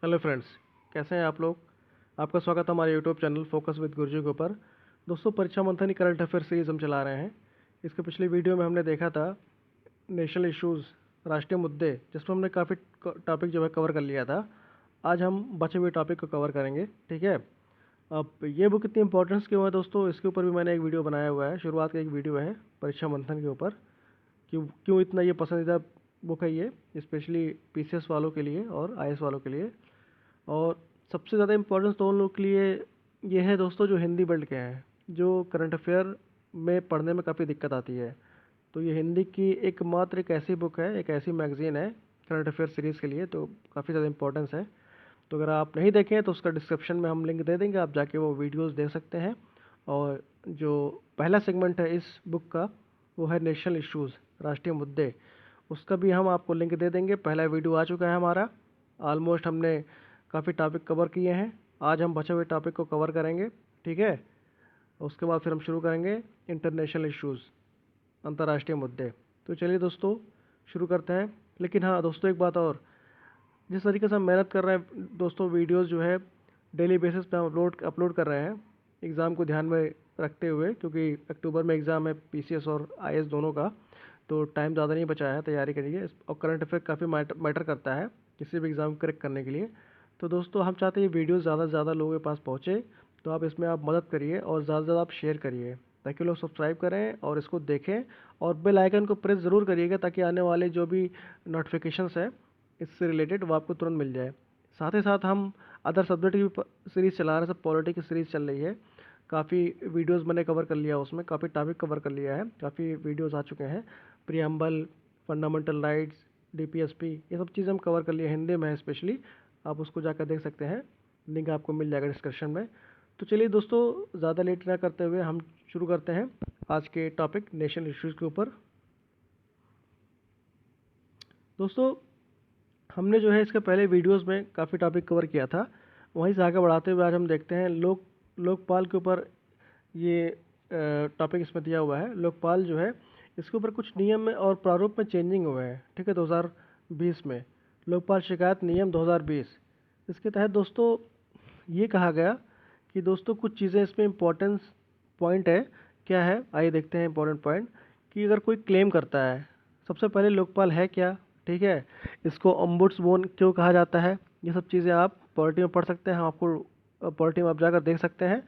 Hello friends, कैसे हैं आप लोग। आपका स्वागत है हमारे यूट्यूब चैनल फोकस विद गुरुजी के ऊपर। दोस्तों, परीक्षा मंथन करंट अफेयर सीरीज़ हम चला रहे हैं। इसके पिछली वीडियो में हमने देखा था नेशनल इश्यूज़, राष्ट्रीय मुद्दे, जिसमें हमने काफ़ी टॉपिक जो है कवर कर लिया था। आज हम बचे हुए टॉपिक को कवर करेंगे, ठीक है। अब ये बुक इतनी इंपॉर्टेंस क्यों है दोस्तों, इसके ऊपर भी मैंने एक वीडियो बनाया हुआ है। शुरुआत का एक वीडियो है परीक्षा मंथन के ऊपर, क्यों क्यों इतना ये पसंदीदा बुक है ये, स्पेशली पीसीएस वालों के लिए और आईएएस वालों के लिए। और सबसे ज़्यादा इम्पोर्टेंस तो उन लोग के लिए ये है दोस्तों जो हिंदी बेल्ट के हैं, जो करंट अफेयर में पढ़ने में काफ़ी दिक्कत आती है। तो ये हिंदी की एकमात्र एक ऐसी बुक है, एक ऐसी मैगज़ीन है करंट अफेयर सीरीज़ के लिए, तो काफ़ी ज़्यादा इंपॉर्टेंस है। तो अगर आप नहीं देखें तो उसका डिस्क्रिप्शन में हम लिंक दे देंगे, आप जाके वो वीडियोस देख सकते हैं। और जो पहला सेगमेंट है इस बुक का वो है नेशनल इश्यूज़, राष्ट्रीय मुद्दे, उसका भी हम आपको लिंक दे देंगे। पहला वीडियो आ चुका है हमारा, ऑलमोस्ट हमने काफ़ी टॉपिक कवर किए हैं। आज हम बचे हुए टॉपिक को कवर करेंगे, ठीक है। उसके बाद फिर हम शुरू करेंगे इंटरनेशनल इश्यूज़, अंतर्राष्ट्रीय मुद्दे। तो चलिए दोस्तों शुरू करते हैं। लेकिन हाँ दोस्तों, एक बात और, जिस तरीके से हम मेहनत कर रहे हैं दोस्तों, वीडियोस जो है डेली बेसिस पे हम अपलोड कर रहे हैं एग्ज़ाम को ध्यान में रखते हुए, क्योंकि अक्टूबर में एग्ज़ाम है पीसीएस और आईएएस दोनों का। तो टाइम ज़्यादा नहीं बचा है तैयारी के लिए, और करंट अफेयर काफ़ी मैटर करता है किसी भी एग्ज़ाम क्रैक करने के लिए। तो दोस्तों हम चाहते हैं ये वीडियो ज़्यादा से ज़्यादा लोगों के पास पहुँचे, तो आप इसमें आप मदद करिए और ज़्यादा से ज़्यादा आप शेयर करिए, ताकि लोग सब्सक्राइब करें और इसको देखें। और बेल आइकन को प्रेस ज़रूर करिएगा, ताकि आने वाले जो भी नोटिफिकेशंस है इससे रिलेटेड वो आपको तुरंत मिल जाए। साथ ही साथ हम अदर सब्जेक्ट की भी सीरीज़ चला रहे हैं, सब पॉलिटी की सीरीज़ चल रही है। काफ़ी वीडियोस मैंने कवर कर लिया, उसमें काफ़ी टॉपिक कवर कर लिया है, काफ़ी वीडियोस आ चुके हैं। प्रियम्बल, फंडामेंटल राइट्स, डीपीएसपी, ये सब चीज़ें हम कवर कर लिए, हिंदी में है स्पेशली। आप उसको जाकर देख सकते हैं, लिंक आपको मिल जाएगा डिस्क्रिप्शन में। तो चलिए दोस्तों, ज़्यादा लेट ना करते हुए हम शुरू करते हैं आज के टॉपिक नेशनल इश्यूज़ के ऊपर। दोस्तों, हमने जो है इसके पहले वीडियोस में काफ़ी टॉपिक कवर किया था, वहीं से आगे बढ़ाते हुए आज हम देखते हैं लोकपाल के ऊपर। ये टॉपिक इसमें दिया हुआ है लोकपाल जो है, इसके ऊपर कुछ नियम में और प्रारूप में चेंजिंग हुए हैं, ठीक है। 2020 में लोकपाल शिकायत नियम 2020, इसके तहत दोस्तों ये कहा गया कि दोस्तों कुछ चीज़ें इसमें इम्पोर्टेंस पॉइंट है। क्या है, आइए देखते हैं इम्पोर्टेंट पॉइंट। कि अगर कोई क्लेम करता है, सबसे पहले लोकपाल है क्या, ठीक है। इसको ओम्बुड्समैन क्यों कहा जाता है, ये सब चीज़ें आप पॉलिटी में पढ़ सकते हैं, हम आपको पॉलिटी में आप जाकर देख सकते हैं।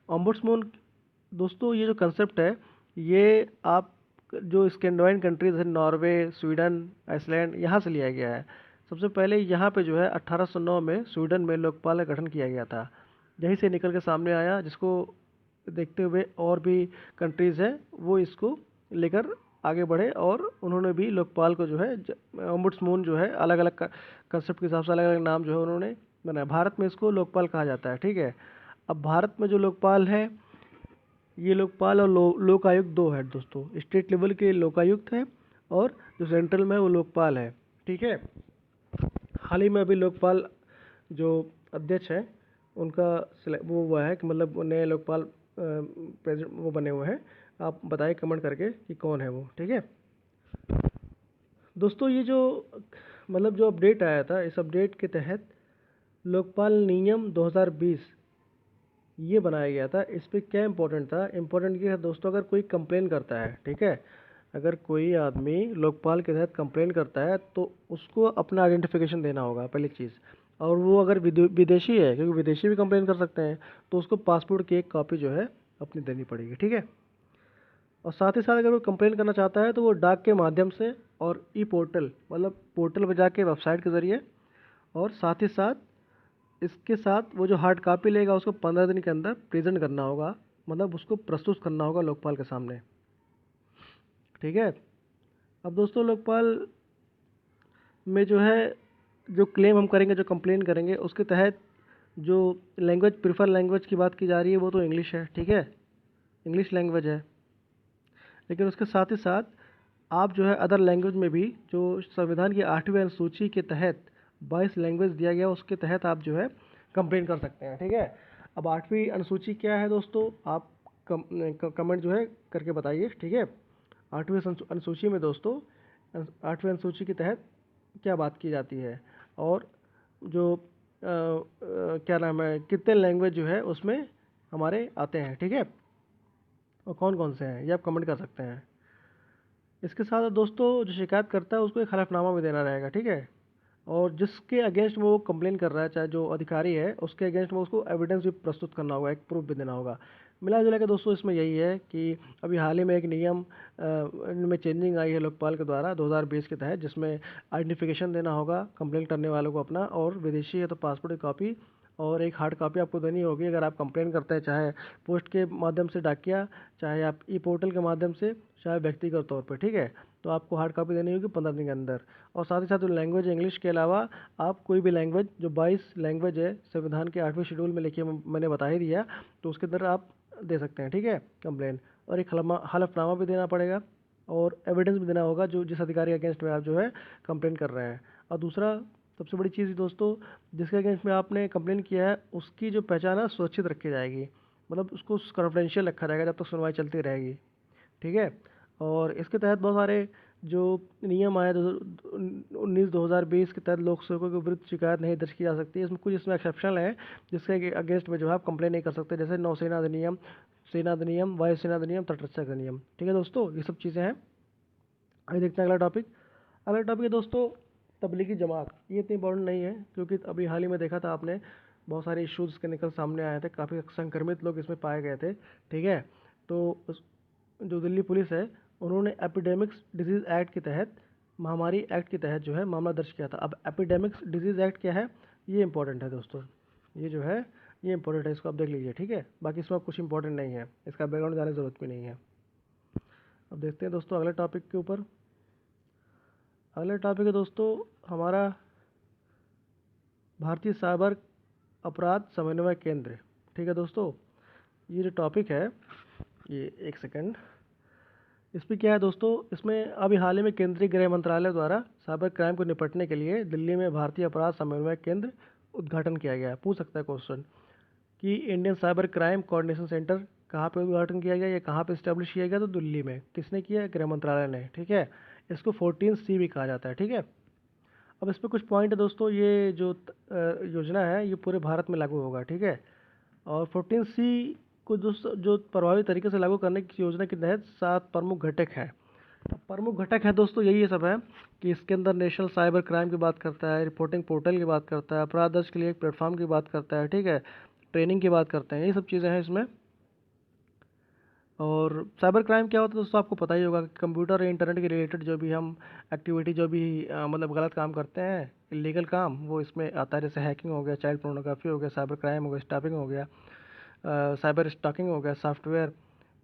ओम्बुड्समैन दोस्तों, ये जो कंसेप्ट है, ये आप जो स्कैंडिनेवियन कंट्रीज़ है, नॉर्वे, स्वीडन, आइसलैंड, यहाँ से लिया गया है। सबसे पहले यहाँ पे जो है 1809 में स्वीडन में लोकपाल का गठन किया गया था, यहीं से निकल के सामने आया, जिसको देखते हुए और भी कंट्रीज़ हैं वो इसको लेकर आगे बढ़े, और उन्होंने भी लोकपाल को जो है ओम्बुड्समैन जो है अलग अलग कंसेप्ट के हिसाब से अलग अलग नाम जो है उन्होंने बनाया। भारत में इसको लोकपाल कहा जाता है, ठीक है। अब भारत में जो लोकपाल है, ये लोकपाल और लोक आयुक्त दो है दोस्तों। स्टेट लेवल के लोकायुक्त है, और जो सेंट्रल में है वो लोकपाल है, ठीक है। हाल ही में अभी लोकपाल जो अध्यक्ष है उनका वो हुआ है कि मतलब नए लोकपाल प्रेसिडेंट वो बने हुए हैं। आप बताइए कमेंट करके कि कौन है वो, ठीक है। दोस्तों, ये जो मतलब जो अपडेट आया था, इस अपडेट के तहत लोकपाल नियम 2020 ये बनाया गया था। इस पर क्या इंपॉर्टेंट था, इंपॉर्टेंट ये है दोस्तों, अगर कोई कंप्लेन करता है, ठीक है, अगर कोई आदमी लोकपाल के तहत कंप्लेन करता है तो उसको अपना आइडेंटिफिकेशन देना होगा पहली चीज़। और वो अगर विदेशी है, क्योंकि विदेशी भी कंप्लेन कर सकते हैं, तो उसको पासपोर्ट की एक कॉपी जो है अपनी देनी पड़ेगी, ठीक है। और साथ ही साथ अगर वो कंप्लेन करना चाहता है तो वो डाक के माध्यम से और ई पोर्टल, मतलब पोर्टल पर जाके वेबसाइट के ज़रिए, और साथ ही साथ इसके साथ वो जो हार्ड कॉपी लेगा उसको 15 दिन के अंदर प्रेजेंट करना होगा, मतलब उसको प्रस्तुत करना होगा लोकपाल के सामने, ठीक है। अब दोस्तों, लोकपाल में जो है जो क्लेम हम करेंगे, जो कंप्लेन करेंगे, उसके तहत जो लैंग्वेज, प्रिफर लैंग्वेज की बात की जा रही है वो तो इंग्लिश है, ठीक है, इंग्लिश लैंग्वेज है। लेकिन उसके साथ ही साथ आप जो है अदर लैंग्वेज में भी, जो संविधान की 8वीं अनुसूची के तहत 22 लैंग्वेज दिया गया, उसके तहत आप जो है कंप्लेन कर सकते हैं, ठीक है। अब 8वीं अनुसूची क्या है दोस्तों, आप कमेंट जो है करके बताइए, ठीक है। 8वीं अनुसूची में दोस्तों, 8वीं अनुसूची के तहत क्या बात की जाती है, और जो क्या नाम है, कितने लैंग्वेज जो है उसमें हमारे आते हैं, ठीक है, और कौन कौन से हैं, ये आप कमेंट कर सकते हैं। इसके साथ दोस्तों जो शिकायत करता है उसको एक हलफनामा भी देना रहेगा, ठीक है, और जिसके अगेंस्ट में वो कंप्लेन कर रहा है, चाहे जो अधिकारी है, उसके अगेंस्ट में उसको एविडेंस भी प्रस्तुत करना होगा, एक प्रूफ भी देना होगा। मिला जुला के दोस्तों इसमें यही है कि अभी हाल ही में एक नियम में चेंजिंग आई है लोकपाल के द्वारा 2020 के तहत, जिसमें आइडेंटिफिकेशन देना होगा कंप्लेन करने वालों को अपना, और विदेशी है तो पासपोर्ट की कॉपी और एक हार्ड कॉपी आपको देनी होगी अगर आप कंप्लेन करते हैं, चाहे पोस्ट के माध्यम से डाकिया, चाहे आप ई पोर्टल के माध्यम से, चाहे व्यक्तिगत तौर पर, ठीक है। तो आपको हार्ड कॉपी देनी होगी 15 दिन के अंदर। और साथ ही साथ लैंग्वेज इंग्लिश के अलावा आप कोई भी लैंग्वेज, जो 22 लैंग्वेज है संविधान के 8वें शेड्यूल में लिखी है, मैंने बता ही दिया, तो उसके अंदर आप दे सकते हैं, ठीक है, कंप्लेन। और एक हलफनामा भी देना पड़ेगा और एविडेंस भी देना होगा जो जिस अधिकारी के अगेंस्ट में आप जो है कंप्लेन कर रहे हैं। और दूसरा सबसे बड़ी चीज़ दोस्तों, जिसके अगेंस्ट में आपने कंप्लेन किया है उसकी जो पहचान है सुरक्षित रखी जाएगी, मतलब उसको कॉन्फिडेंशियल रखा जाएगा जब तक सुनवाई चलती रहेगी, ठीक है। और इसके तहत बहुत सारे जो नियम आए 19/2020 के तहत लोक सेवकों के विरुद्ध शिकायत नहीं दर्ज की जा सकती है। इसमें कुछ इसमें एक्सेप्शन है जिसके अगेंस्ट में जो है आप कंप्लेन नहीं कर सकते, जैसे नौसेना अधिनियम, सेना अधिनियम, वायुसेना अधिनियम, तटरक्षक अधिनियम, ठीक है दोस्तों, ये सब चीज़ें हैं। आइए देखते हैं अगला टॉपिक। अगला टॉपिक है दोस्तों तबलीगी जमात। ये इतनी इंपॉर्टेंट नहीं है क्योंकि अभी हाल ही में देखा था आपने, बहुत सारे इश्यूज़ के निकल सामने आए थे, काफ़ी संक्रमित लोग इसमें पाए गए थे, ठीक है। तो जो दिल्ली पुलिस है उन्होंने एपिडेमिक्स डिजीज़ एक्ट के तहत, महामारी एक्ट के तहत जो है मामला दर्ज किया था। अब एपिडेमिक्स डिजीज़ एक्ट क्या है, ये इंपॉर्टेंट है दोस्तों, ये जो है ये इंपॉर्टेंट है, इसको आप देख लीजिए, ठीक है। बाकी इसमें कुछ इंपॉर्टेंट नहीं है, इसका बैकग्राउंड जाने की ज़रूरत भी नहीं है। अब देखते हैं दोस्तों अगले टॉपिक के ऊपर। अगला टॉपिक है दोस्तों हमारा भारतीय साइबर अपराध समन्वय केंद्र, ठीक है दोस्तों। ये जो टॉपिक है, ये एक सेकंड, इसमें क्या है दोस्तों, इसमें अभी हाल ही में केंद्रीय गृह मंत्रालय द्वारा साइबर क्राइम को निपटने के लिए दिल्ली में भारतीय अपराध समन्वय केंद्र उद्घाटन किया गया है। पूछ सकता है क्वेश्चन कि Indian cyber crime coordination centre कहाँ पे उद्घाटन किया गया, या कहाँ पे इस्टेब्लिश किया गया, तो दिल्ली में। किसने किया, गृह मंत्रालय ने, ठीक है। इसको 14C भी कहा जाता है, ठीक है। अब इस पर कुछ पॉइंट है दोस्तों, ये जो योजना है ये पूरे भारत में लागू होगा, ठीक है। और 14C को जो प्रभावी तरीके से लागू करने की योजना के तहत 7 प्रमुख घटक हैं। प्रमुख घटक है दोस्तों यही सब है कि इसके अंदर नेशनल साइबर क्राइम की बात करता है, रिपोर्टिंग पोर्टल की बात करता है, अपराध दर्ज के लिए एक प्लेटफॉर्म की बात करता है, ठीक है, ट्रेनिंग की बात करते हैं, ये सब चीज़ें हैं इसमें। और साइबर क्राइम क्या होता है दोस्तों, आपको पता ही होगा कि कंप्यूटर और इंटरनेट के रिलेटेड जो भी हम एक्टिविटी, जो भी मतलब गलत काम करते हैं, इलीगल काम, वो इसमें आता है। जैसे हैकिंग हो गया, चाइल्ड पोर्नोग्राफी हो गया, साइबर क्राइम हो गया, स्टॉकिंग हो गया, साइबर स्टॉकिंग हो गया, सॉफ्टवेयर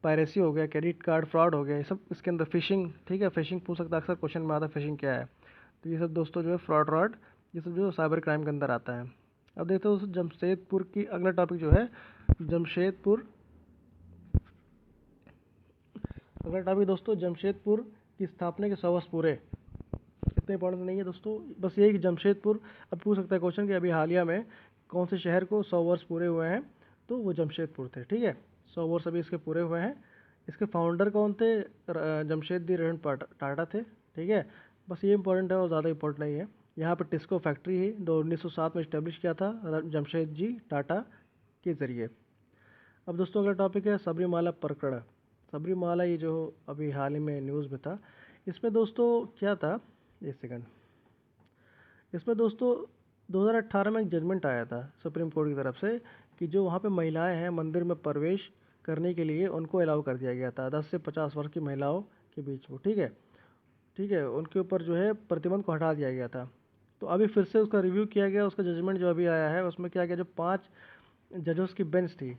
पायरेसी हो गया, क्रेडिट कार्ड फ्रॉड हो गया, ये सब इसके अंदर। फिशिंग, ठीक है, फिशिंग पूछ सकता है, अक्सर क्वेश्चन में आता है फिशिंग क्या है, तो ये सब दोस्तों जो है फ्रॉड, ये सब जो साइबर क्राइम के अंदर आता है। अब देखते हो दोस्तों जमशेदपुर की, अगला टॉपिक जो है जमशेदपुर, अगला टॉपिक दोस्तों जमशेदपुर की स्थापना के 100 वर्ष पूरे। इतने इंपॉर्टेंट नहीं है दोस्तों, बस यही कि जमशेदपुर, अब पूछ सकता है क्वेश्चन कि अभी हालिया में कौन से शहर को 100 वर्ष पूरे हुए हैं, तो वो जमशेदपुर थे, ठीक है। 100 वर्ष अभी इसके पूरे हुए हैं। इसके फाउंडर कौन थे, जमशेदजी रेणु टाटा थे, ठीक है। बस ये इंपॉर्टेंट है और ज़्यादा इंपॉर्टेंट नहीं है। यहाँ पर टिस्को फैक्ट्री ही 1907 में इस्टेब्लिश किया था जमशेदजी टाटा के ज़रिए। अब दोस्तों अगला टॉपिक है सबरीमाला प्रकरण। सबरीमाला, ये जो अभी हाल ही में न्यूज़ में था, इसमें दोस्तों क्या था, एक सेकंड, इसमें दोस्तों 2018 में एक जजमेंट आया था सुप्रीम कोर्ट की तरफ से कि जो वहाँ पे महिलाएं हैं मंदिर में प्रवेश करने के लिए उनको अलाउ कर दिया गया था, 10 से 50 वर्ष की महिलाओं के बीच वो, ठीक है, ठीक है, उनके ऊपर जो है प्रतिबंध को हटा दिया गया था। तो अभी फिर से उसका रिव्यू किया गया, उसका जजमेंट जो अभी आया है उसमें क्या गया, जो 5 जजों की बेंच थी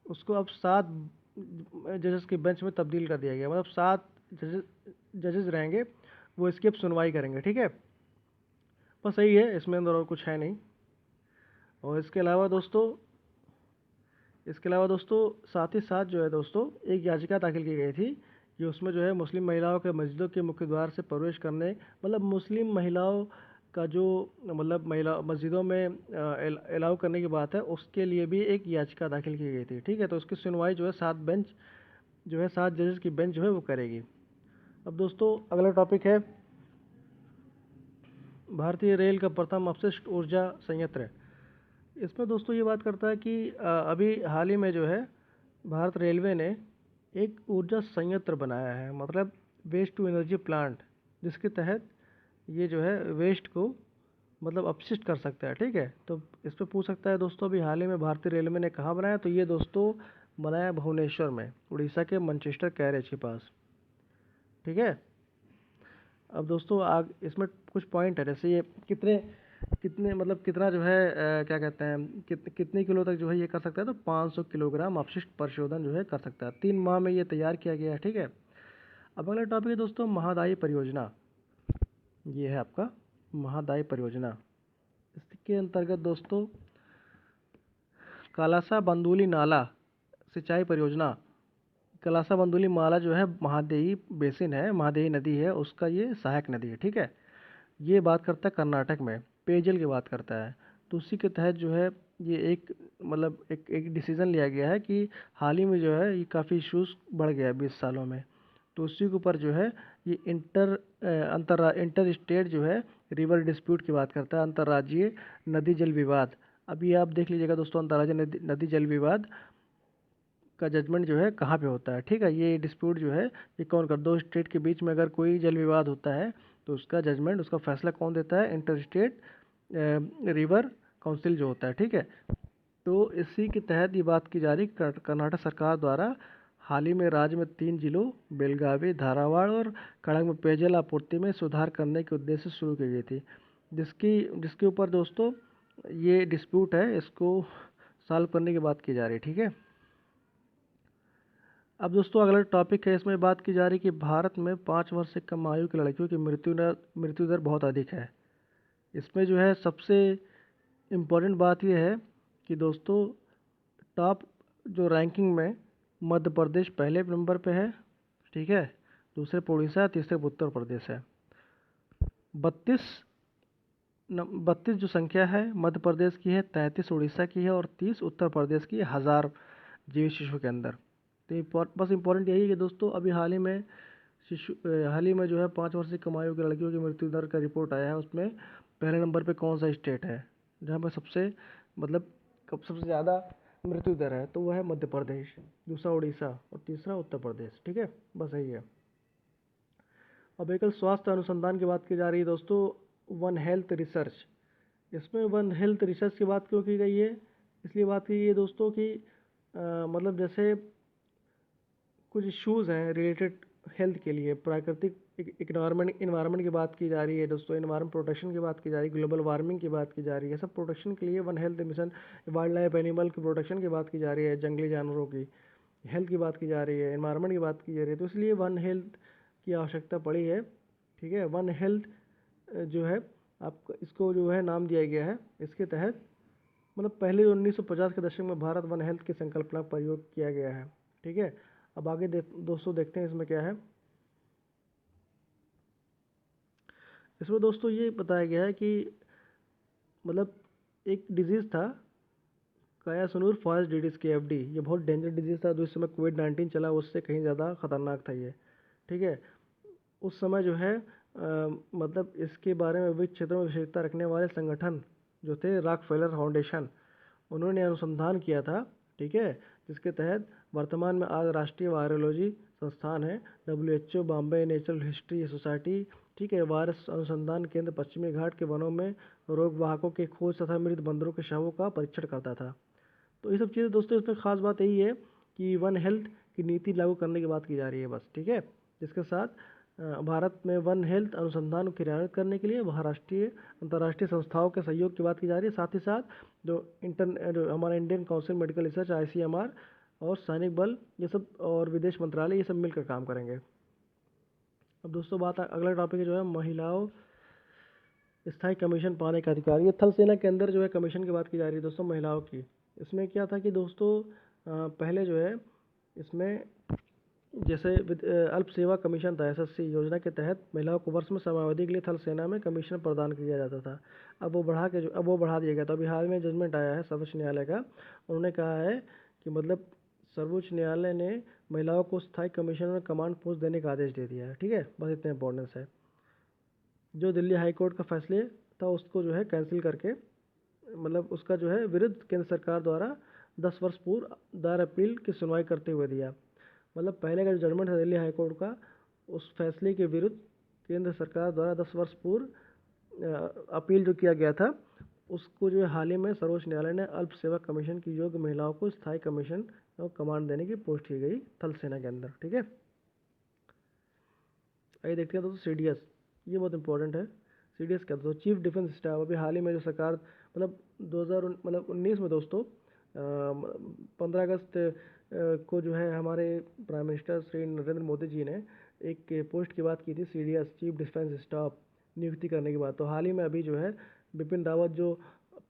उसको अब 7 जजेस की बेंच में तब्दील कर दिया गया, मतलब 7 जजेस रहेंगे, वो इसकी अब सुनवाई करेंगे, ठीक है। बस सही है, इसमें अंदर और कुछ है नहीं। और इसके अलावा दोस्तों साथ ही साथ जो है दोस्तों एक याचिका दाखिल की गई थी कि उसमें जो है मुस्लिम महिलाओं के मस्जिदों के मुख्य द्वार से प्रवेश करने, मतलब मुस्लिम महिलाओं का जो, मतलब महिला मस्जिदों में अलाउ करने की बात है, उसके लिए भी एक याचिका दाखिल की गई थी, ठीक है। तो उसकी सुनवाई जो है 7 जजेस की बेंच जो है वो करेगी। अब दोस्तों अगला टॉपिक है भारतीय रेल का प्रथम अपशिष्ट ऊर्जा संयंत्र। इसमें दोस्तों ये बात करता है कि अभी हाल ही में जो है भारत रेलवे ने एक ऊर्जा संयंत्र बनाया है, मतलब वेस्ट टू एनर्जी प्लांट, जिसके तहत ये जो है वेस्ट को मतलब अपशिष्ट कर सकता है। ठीक है, तो इस पे पूछ सकता है दोस्तों अभी हाल ही में भारतीय रेलवे ने कहाँ बनाया, तो ये दोस्तों बनाया भुवनेश्वर में, उड़ीसा के मैनचेस्टर कैरेज के पास। ठीक है, अब दोस्तों आग इसमें कुछ पॉइंट है, जैसे ये कितने कितने मतलब कितना जो है क्या कहते हैं कितने किलो तक जो है ये कर सकता है, तो 500 किलोग्राम अपशिष्ट परिशोधन जो है कर सकता है। 3 माह में ये तैयार किया गया है। ठीक है, अब अगला टॉपिक है दोस्तों महादायी परियोजना। ये है आपका महादायी परियोजना। इसके अंतर्गत दोस्तों कालासा बंदूली नाला सिंचाई परियोजना, कलासा बंदूली माला जो है महादेई बेसिन है, महादेई नदी है, उसका ये सहायक नदी है। ठीक है, ये बात करता है कर्नाटक में पेयजल की बात करता है। तो उसी के तहत जो है ये एक मतलब एक डिसीज़न लिया गया है कि हाल ही में जो है ये काफ़ी इश्यूज बढ़ गया है 20 सालों में। तो उसी के ऊपर जो है ये इंटर स्टेट जो है रिवर डिस्प्यूट की बात करता है, अंतर्राज्यीय नदी जल विवाद। अभी आप देख लीजिएगा दोस्तों, अंतर्राज्यीय नदी जल विवाद का जजमेंट जो है कहाँ पे होता है। ठीक है, ये डिस्प्यूट जो है ये कौन कर, दो स्टेट के बीच में अगर कोई जल विवाद होता है तो उसका जजमेंट, उसका फैसला कौन देता है, इंटर स्टेट रिवर काउंसिल जो होता है। ठीक है, तो इसी के तहत ये बात की जा रही कर्नाटक सरकार द्वारा हाल ही में राज्य में 3 जिलों बेलगावी, धारावाड़ और कड़क में पेयजल आपूर्ति में सुधार करने के उद्देश्य से शुरू की गई थी, जिसके ऊपर दोस्तों ये डिस्प्यूट है, इसको सॉल्व करने की बात की जा रही है। ठीक है, अब दोस्तों अगला टॉपिक है, इसमें बात की जा रही है कि भारत में 5 वर्ष से कम आयु की लड़कियों की मृत्यु दर बहुत अधिक है। इसमें जो है सबसे इम्पोर्टेंट बात यह है कि दोस्तों टॉप जो रैंकिंग में मध्य प्रदेश पहले नंबर पे है। ठीक है, दूसरे पे उड़ीसा, तीसरे पे उत्तर प्रदेश है। 32 जो संख्या है मध्य प्रदेश की है, 33 उड़ीसा की है और 30 उत्तर प्रदेश की है 1000 जीवित शिशु के अंदर। तो बस इम्पोर्टेंट यही है कि दोस्तों अभी हाल ही में जो है 5 वर्ष से कम आयु की लड़कियों की मृत्यु दर का रिपोर्ट आया है, उसमें पहले नंबर पे कौन सा स्टेट है जहाँ पर सबसे ज़्यादा मृत्यु दर है, तो वह है मध्य प्रदेश, दूसरा उड़ीसा और तीसरा उत्तर प्रदेश। ठीक है, बस यही है। अब एकल स्वास्थ्य अनुसंधान की बात की जा रही है दोस्तों, वन हेल्थ रिसर्च। इसमें वन हेल्थ रिसर्च की बात क्यों की गई है, इसलिए बात की गई है दोस्तों कि मतलब जैसे कुछ इश्यूज़ हैं रिलेटेड हेल्थ के लिए, प्राकृतिक इन्वायरमेंट की बात की जा रही है दोस्तों, इन्वायरमेंट प्रोटेक्शन की बात की जा रही है, ग्लोबल वार्मिंग की बात की जा रही है, सब प्रोटेक्शन के लिए one health mission, wild life animal की प्रोटेक्शन की बात की जा रही है, जंगली जानवरों की हेल्थ की बात की जा रही है, इन्वायरमेंट की बात की जा रही है, तो इसलिए वन हेल्थ की आवश्यकता पड़ी है। ठीक है, वन हेल्थ जो है आपको इसको जो है नाम दिया गया है, इसके तहत मतलब पहले 1950 के दशक में भारत वन हेल्थ की संकल्पना का प्रयोग किया गया है। ठीक है, अब आगे दोस्तों देखते हैं इसमें क्या है। इसमें दोस्तों ये बताया गया है कि मतलब एक डिजीज़ था कायासनूर फॉरेस्ट डिजीज़ KFD, ये बहुत डेंजर डिजीज़ था, जो इस समय कोविड-19 चला उससे कहीं ज़्यादा खतरनाक था ये। ठीक है, उस समय जो है मतलब इसके बारे में विविध क्षेत्रों में विशेषज्ञता रखने वाले संगठन जो थे रॉकफेलर फाउंडेशन, उन्होंने अनुसंधान किया था। ठीक है, जिसके तहत वर्तमान में आज राष्ट्रीय वायरोलॉजी संस्थान है, WHO, Bombay natural history society, ठीक है, वायरस अनुसंधान केंद्र पश्चिमी घाट के वनों में रोग वाहकों की खोज तथा मृत बंदरों के शवों का परीक्षण करता था। तो ये सब चीज़ें दोस्तों, इसमें खास बात यही है कि वन हेल्थ की नीति लागू करने की बात की जा रही है बस। ठीक है, जिसके साथ भारत में वन हेल्थ अनुसंधान को क्रियान्वित करने के लिए अंतर्राष्ट्रीय संस्थाओं के सहयोग की बात की जा रही है। साथ ही साथ जो हमारा Indian council medical research ICMR और सैनिक बल ये सब और विदेश मंत्रालय ये सब मिलकर काम करेंगे। अब दोस्तों अगला टॉपिक जो है महिलाओं स्थायी कमीशन पाने का अधिकार। ये थल सेना के अंदर जो है कमीशन की बात की जा रही है दोस्तों महिलाओं की। इसमें क्या था कि दोस्तों पहले जो है इसमें जैसे अल्प सेवा कमीशन था, SSC योजना के तहत महिलाओं को वर्ष में समयावधि के लिए थल सेना में कमीशन प्रदान किया जाता था। अब वो बढ़ा दिया गया। तो अभी हाल में जजमेंट आया है सर्वोच्च न्यायालय का, उन्होंने कहा है कि मतलब सर्वोच्च न्यायालय ने महिलाओं को स्थायी कमीशन में कमांड पोस्ट देने का आदेश दे दिया है। ठीक है, बस इतना इंपॉर्टेंस है। जो दिल्ली हाई कोर्ट का फैसले था उसको जो है कैंसिल करके मतलब उसका जो है विरुद्ध केंद्र सरकार द्वारा 10 वर्ष पूर्व दायर अपील की सुनवाई करते हुए दिया। मतलब पहले का जो जजमेंट है दिल्ली हाई कोर्ट का, उस फैसले के विरुद्ध केंद्र सरकार द्वारा 10 वर्ष पूर्व अपील जो किया गया था, उसको जो है हाल ही में सर्वोच्च न्यायालय ने अल्प सेवा कमीशन की योग्य महिलाओं को स्थायी कमीशन और कमांड देने की पोस्ट की गई थल सेना के अंदर। ठीक है, आइए देखते हैं दोस्तों सीडीएस, ये बहुत इंपॉर्टेंट है। सीडीएस क्या दोस्तों? Chief defence staff. अभी हाल ही में जो सरकार मतलब 2019 में दोस्तों 15 अगस्त को जो है हमारे प्राइम मिनिस्टर श्री नरेंद्र मोदी जी ने एक पोस्ट की बात की थी, सीडीएस चीफ डिफेंस स्टाफ नियुक्ति करने की बात। तो हाल ही में अभी जो है बिपिन रावत जो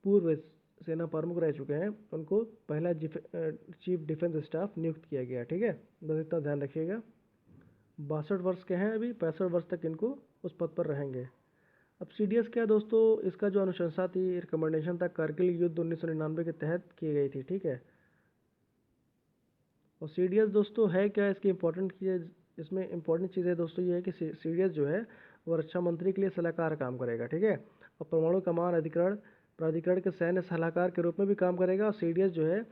पूर्व सेना प्रमुख रह चुके हैं, उनको पहला चीफ डिफेंस स्टाफ नियुक्त किया गया। ठीक है, बस इतना ध्यान रखिएगा। 62 वर्ष के हैं अभी, 65 वर्ष तक इनको उस पद पर रहेंगे। अब सीडीएस क्या है दोस्तों? इसका जो अनुशंसा थी, रिकमेंडेशन था, कारगिल युद्ध 1999 के तहत की गई थी। ठीक है, और सीडीएस दोस्तों है क्या? इसकी इंपॉर्टेंट चीज़, इसमें इंपॉर्टेंट चीज़ है दोस्तों ये है कि सीडीएस जो है वो रक्षा मंत्री के लिए सलाहकार काम करेगा। ठीक है, और परमाणु कमान अधिकरण प्राधिकरण के सैन्य सलाहकार के रूप में भी काम करेगा। और सीडीएस जो है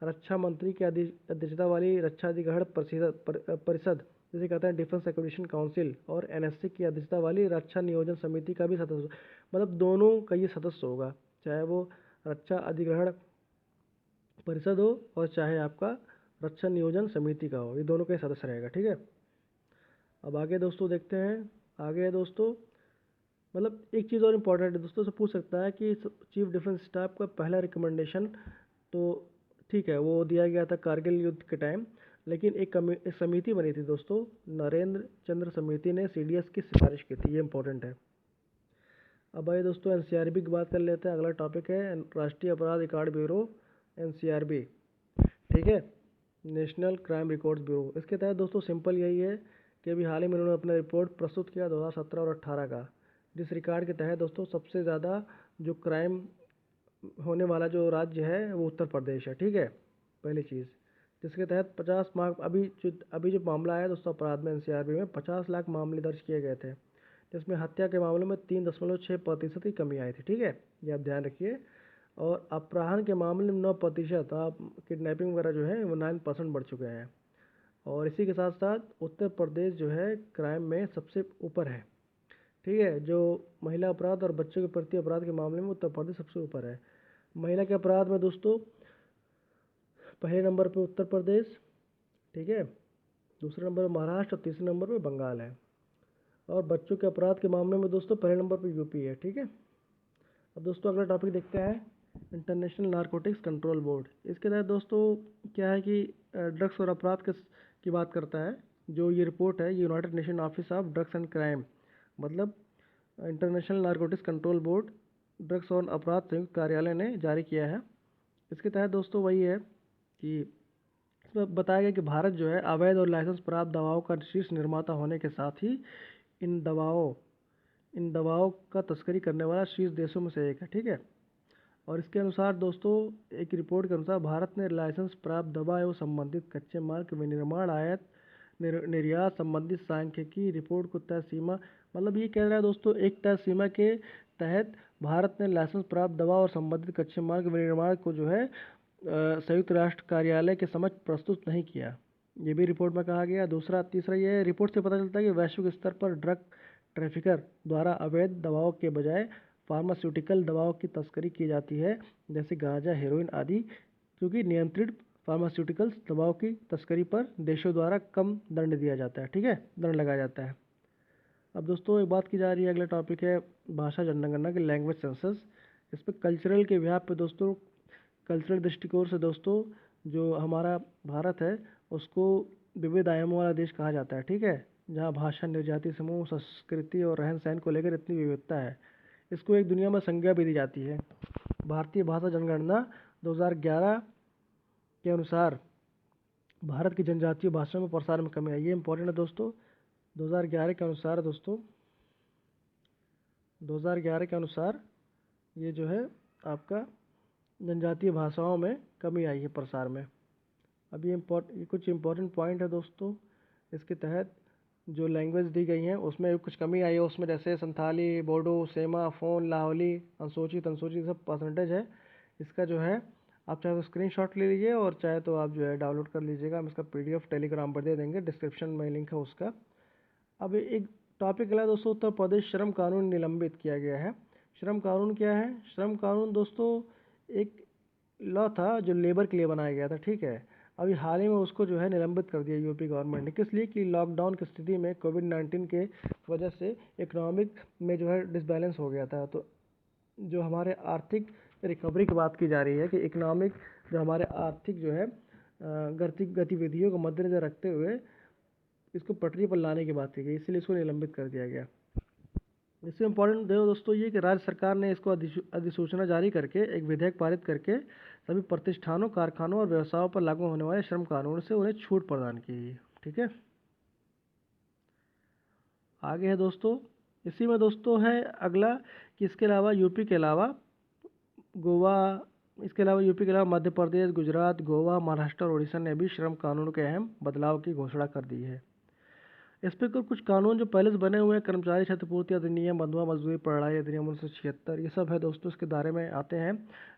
रक्षा मंत्री की अध्यक्षता वाली रक्षा अधिग्रहण परिषद जिसे कहते हैं डिफेंस एक्विजिशन काउंसिल, और एनएससी की अध्यक्षता वाली रक्षा नियोजन समिति का भी सदस्य, मतलब दोनों का ये सदस्य होगा, चाहे वो रक्षा अधिग्रहण परिषद हो और चाहे आपका रक्षा नियोजन समिति का हो, ये दोनों का सदस्य रहेगा। ठीक है, अब आगे दोस्तों देखते हैं। आगे है दोस्तों, मतलब एक चीज़ और इम्पोर्टेंट है दोस्तों, से पूछ सकता है कि चीफ डिफेंस स्टाफ का पहला रिकमेंडेशन तो ठीक है वो दिया गया था कारगिल युद्ध के टाइम, लेकिन एक समिति बनी थी दोस्तों, नरेंद्र चंद्र समिति ने सीडीएस की सिफारिश की थी। ये इंपॉर्टेंट है। अब आइए दोस्तों एनसीआरबी की बात कर लेते हैं। अगला टॉपिक है राष्ट्रीय अपराध रिकॉर्ड ब्यूरो, एनसीआरबी। ठीक है, नेशनल क्राइम रिकॉर्ड्स ब्यूरो। इसके तहत दोस्तों सिंपल यही है कि अभी हाल ही में उन्होंने अपना रिपोर्ट प्रस्तुत किया 2017 और 18 का, जिस रिकॉर्ड के तहत दोस्तों सबसे ज़्यादा जो क्राइम होने वाला जो राज्य है वो उत्तर प्रदेश है। ठीक है, पहली चीज़, जिसके तहत 50 मार्क अभी जो मामला है दोस्तों अपराध में एनसीआरबी में 50 लाख मामले दर्ज किए गए थे, जिसमें हत्या के मामले में 3.6% की कमी आई थी। ठीक है, ये आप ध्यान रखिए। और अपहरण के मामले में 9%, आप किडनैपिंग वगैरह जो है वो 9% बढ़ चुके हैं। और इसी के साथ साथ उत्तर प्रदेश जो है क्राइम में सबसे ऊपर है। ठीक है, जो महिला अपराध और बच्चों के प्रति अपराध के मामले में उत्तर प्रदेश सबसे ऊपर है। महिला के अपराध में दोस्तों पहले नंबर पे उत्तर प्रदेश, ठीक है, दूसरे नंबर पर महाराष्ट्र और तीसरे नंबर पे बंगाल है। और बच्चों के अपराध के मामले में दोस्तों पहले नंबर पे यूपी है। ठीक है, अब दोस्तों अगला टॉपिक देखते हैं, इंटरनेशनल नारकोटिक्स कंट्रोल बोर्ड। इसके तहत दोस्तों क्या है कि ड्रग्स और अपराध की बात करता है। जो ये रिपोर्ट है, United Nation office of drugs and crime, मतलब international narcotics control board drugs और अपराध संयुक्त कार्यालय ने जारी किया है। इसके तहत दोस्तों वही है कि इसमें बताया गया कि भारत जो है अवैध और लाइसेंस प्राप्त दवाओं का शीर्ष निर्माता होने के साथ ही इन दवाओं का तस्करी करने वाला शीर्ष देशों में से एक है। ठीक है, और इसके अनुसार दोस्तों एक रिपोर्ट के अनुसार भारत ने लाइसेंस प्राप्त दवा एवं संबंधित कच्चे माल के विनिर्माण, आयात, निर्यात संबंधित सांख्यिकी रिपोर्ट को तय सीमा, मतलब ये कह रहा है दोस्तों एक तय सीमा के तहत भारत ने लाइसेंस प्राप्त दवा और संबंधित कच्चे माल के विनिर्माण को जो है संयुक्त राष्ट्र कार्यालय के समक्ष प्रस्तुत नहीं किया। ये भी रिपोर्ट में कहा गया। तीसरा ये रिपोर्ट से पता चलता है कि वैश्विक स्तर पर ड्रग ट्रैफिकर द्वारा अवैध दवाओं के बजाय फार्मास्यूटिकल दवाओं की तस्करी की जाती है, जैसे गांजा, हेरोइन आदि, क्योंकि नियंत्रित फार्मास्यूटिकल्स दवाओं की तस्करी पर देशों द्वारा कम दंड दिया जाता है। ठीक है, दंड लगाया जाता है। अब दोस्तों एक बात की जा रही है, अगला टॉपिक है भाषा जनगणना की, लैंग्वेज सेंसस। इस पर कल्चरल के व्याप पे दोस्तों, कल्चरल दृष्टिकोण से दोस्तों जो हमारा भारत है उसको विविध आयामों वाला देश कहा जाता है। ठीक है, जहाँ भाषा, निर्जाति समूह, संस्कृति और रहन सहन को लेकर इतनी विविधता है, इसको एक दुनिया में संज्ञा भी दी जाती है। भारतीय भाषा जनगणना 2011 के अनुसार भारत की जनजातीय भाषाओं में प्रसार में कमी आई। ये इंपॉर्टेंट है दोस्तों। 2011 के अनुसार दोस्तों 2011 के अनुसार ये जो है आपका जनजातीय भाषाओं में कमी आई है प्रसार में। अब ये कुछ इम्पोर्टेंट पॉइंट है दोस्तों। इसके तहत जो लैंग्वेज दी गई हैं उसमें कुछ कमी आई है उसमें, जैसे संथाली, बोडो, सेमा, फ़ोन, लाहौली, अनुसूचित सब परसेंटेज है। इसका जो है आप चाहे तो स्क्रीनशॉट ले लीजिए और चाहे तो आप जो है डाउनलोड कर लीजिएगा। हम इसका पीडीएफ टेलीग्राम पर दे देंगे, डिस्क्रिप्शन में लिंक है उसका। अब एक टॉपिक अगला दोस्तों, उत्तर प्रदेश श्रम कानून निलंबित किया गया है। श्रम कानून क्या है? श्रम कानून दोस्तों एक लॉ था जो लेबर के लिए बनाया गया था, ठीक है। अभी हाल ही में उसको जो है निलंबित कर दिया यूपी गवर्नमेंट ने। किस लिए? कि लॉकडाउन की स्थिति में कोविड-19 के वजह से इकोनॉमिक में जो है डिसबैलेंस हो गया था। तो जो हमारे आर्थिक रिकवरी की बात की जा रही है कि इकोनॉमिक जो हमारे आर्थिक जो है गतिविधियों को मद्देनजर रखते हुए इसको पटरी पर लाने की बात की गई, इसलिए इसको निलंबित कर दिया गया। इससे इम्पोर्टेंट देखो दोस्तों ये कि राज्य सरकार ने इसको अधिसूचना जारी करके एक विधेयक पारित करके सभी प्रतिष्ठानों, कारखानों और व्यवसायों पर लागू होने वाले श्रम कानून से उन्हें छूट प्रदान की है, ठीक है। आगे है दोस्तों, इसी में दोस्तों है अगला कि इसके अलावा यूपी के अलावा गोवा, इसके अलावा यूपी के अलावा मध्य प्रदेश, गुजरात, गोवा, महाराष्ट्र और उड़ीसा ने भी श्रम कानून के अहम बदलाव की घोषणा कर दी है। इस पर कुछ कानून जो पहले से बने हुए हैं, कर्मचारी क्षतिपूर्ति अधिनियम, बंधुआ मजदूरी प्रणाली अधिनियम 1976, ये सब है दोस्तों इसके दायरे में आते हैं।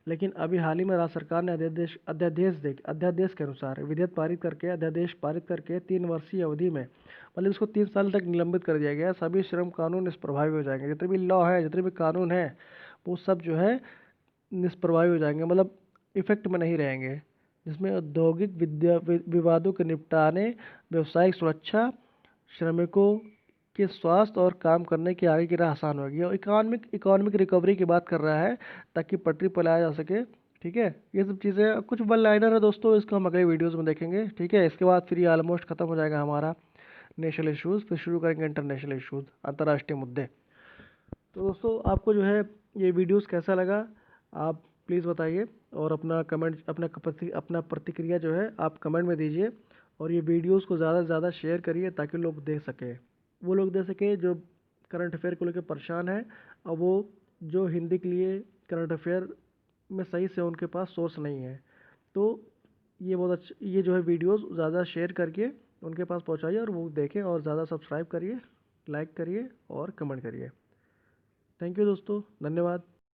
लेकिन अभी हाल ही में राज्य सरकार ने अध्यादेश के अनुसार अध्यादेश पारित करके 3 वर्षीय अवधि में, मतलब इसको 3 साल तक निलंबित कर दिया गया। सभी श्रम कानून निष्प्रभावी हो जाएंगे। जितने भी लॉ है, जितने भी कानून है, वो सब जो है निष्प्रभावी हो जाएंगे, मतलब इफेक्ट में नहीं रहेंगे। जिसमें औद्योगिक विवादों के निपटाने, व्यावसायिक सुरक्षा, श्रमिकों के स्वास्थ्य और काम करने की आगे की राह आसान होगी। और इकोनॉमिक रिकवरी की बात कर रहा है ताकि पटरी पर लाया जा सके, ठीक है। ये सब चीज़ें कुछ वन लाइनर है दोस्तों, इसको हम अगले वीडियोस में देखेंगे, ठीक है। इसके बाद फिर ये ऑलमोस्ट खत्म हो जाएगा हमारा नेशनल इश्यूज़, फिर शुरू करेंगे इंटरनेशनल इश्यूज़, अंतर्राष्ट्रीय मुद्दे। तो दोस्तों आपको जो है ये वीडियोस कैसा लगा आप प्लीज़ बताइए, और अपना प्रतिक्रिया जो है आप कमेंट में दीजिए। और ये वीडियोस को ज़्यादा से ज़्यादा शेयर करिए ताकि लोग देख सकें, वो लोग देख सकें जो करंट अफेयर को लेकर परेशान है, और वो जो हिंदी के लिए करंट अफेयर में सही से उनके पास सोर्स नहीं है। तो ये बहुत अच्छा, ये जो है वीडियोस ज़्यादा शेयर करके उनके पास पहुंचाइए और वो देखें, और ज़्यादा सब्सक्राइब करिए, लाइक करिए और कमेंट करिए। थैंक यू दोस्तों, धन्यवाद।